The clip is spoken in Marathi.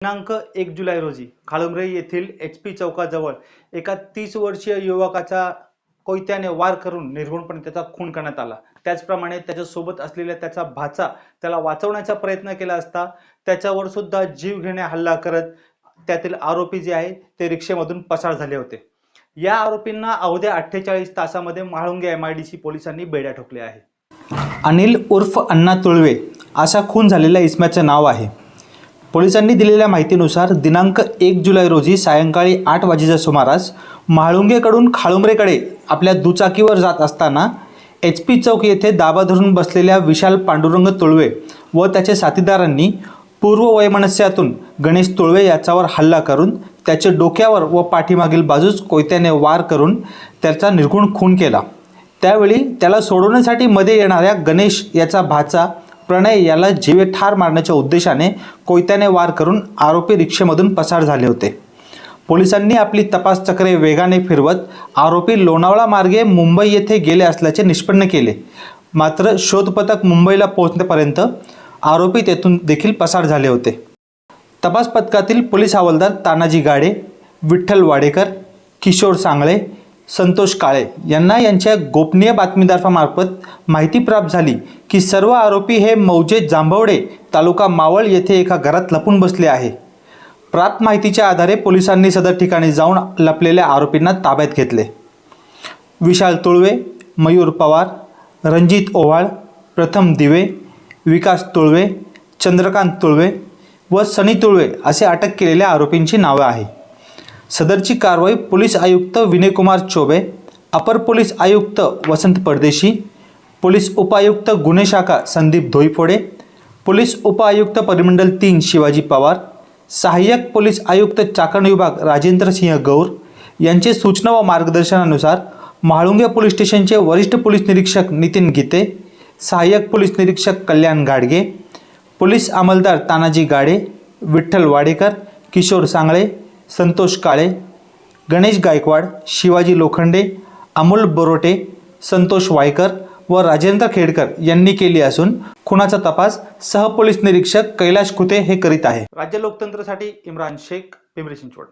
दिनांक 1 जुलै रोजी खाळुमरे येथील HP चौकाजवळ एका 30 वर्षीय युवकाचा कोयत्याने वार करून निर्घृणपणे त्याचा खून करण्यात आला। त्याचप्रमाणे त्याच्या सोबत असलेल्या त्याचा भाचा त्याला वाचवण्याचा प्रयत्न केला असता त्याच्यावर सुद्धा जीवघेण्या हल्ला करत त्यातील आरोपी जे आहे ते रिक्षेमधून पसार झाले होते। या आरोपींना अवघ्या 48 तासांमध्ये म्हाळुंगे MIDC पोलिसांनी बेड्या ठोकल्या आहे। अनिल उर्फ अण्णा तुळवे असा खून झालेल्या इसमाचे नाव आहे। पोलिसांनी दिलेल्या माहितीनुसार दिनांक 1 जुलै रोजी सायंकाळी 8 वाजेच्या सुमारास म्हाळुंगेकडून खाळुमरेकडे आपल्या दुचाकीवर जात असताना HP चौक येथे दाबा धरून बसलेल्या विशाल पांडुरंग तुळवे व त्याचे साथीदारांनी पूर्व वैमनस्यातून गणेश तुळवे याच्यावर हल्ला करून त्याचे डोक्यावर व पाठीमागील बाजूस कोयत्याने वार करून त्याचा निर्घृण खून केला। त्यावेळी त्याला सोडवण्यासाठी मध्ये येणाऱ्या गणेश याचा भाचा प्रणय याला जीवे ठार मारण्याच्या उद्देशाने कोयत्याने वार करून आरोपी रिक्षेमधून पसार झाले होते। पोलिसांनी आपली तपास चक्रे वेगाने फिरवत आरोपी लोणावळा मार्गे मुंबई येथे गेले असल्याचे निष्पन्न केले। मात्र शोध पथक मुंबईला पोहोचण्यापर्यंत आरोपी तेथून देखील पसार झाले होते। तपास पथकातील पोलीस हवालदार तानाजी गाडे, विठ्ठल वाडेकर, किशोर सांगळे, संतोष काळे यांना यांच्या गोपनीय बातमीदारामार्फत माहिती प्राप्त झाली की सर्व आरोपी हे मौजे जांभवडे तालुका मावळ येथे एका घरात लपून बसले आहे। प्राप्त माहितीच्या आधारे पोलिसांनी सदर ठिकाणी जाऊन लपलेल्या आरोपींना ताब्यात घेतले। विशाल तुळवे, मयूर पवार, रणजित ओवाळ, प्रथम दिवे, विकास तुळवे, चंद्रकांत तुळवे व सनी तुळवे असे अटक केलेल्या आरोपींची नावे आहे। सदरची कारवाई पोलीस आयुक्त विनयकुमार चौबे, अपर पोलीस आयुक्त वसंत परदेशी, पोलीस उपायुक्त गुन्हे शाखा संदीप धोईफोडे, पोलीस उपायुक्त परिमंडल 3 शिवाजी पवार, सहाय्यक पोलीस आयुक्त चाकण विभाग राजेंद्र सिंह गौर यांचे सूचना व मार्गदर्शनानुसार म्हाळुंगे पोलीस स्टेशनचे वरिष्ठ पोलीस निरीक्षक नितीन गीते, सहाय्यक पोलीस निरीक्षक कल्याण गाडगे, पोलीस अंमलदार तानाजी गाडे, विठ्ठल वाडेकर, किशोर सांगळे, संतोष काळे, गणेश गायकवाड, शिवाजी लोखंडे, अमोल बोरोटे, संतोष वायकर व राजेंद्र खेडकर यांनी केली असून खुनाचा तपास सहपोलीस निरीक्षक कैलाश कुते हे करीत आहे। राज्य लोकतंत्रसाठी इम्रान शेख, पिंपरी चिंचवड।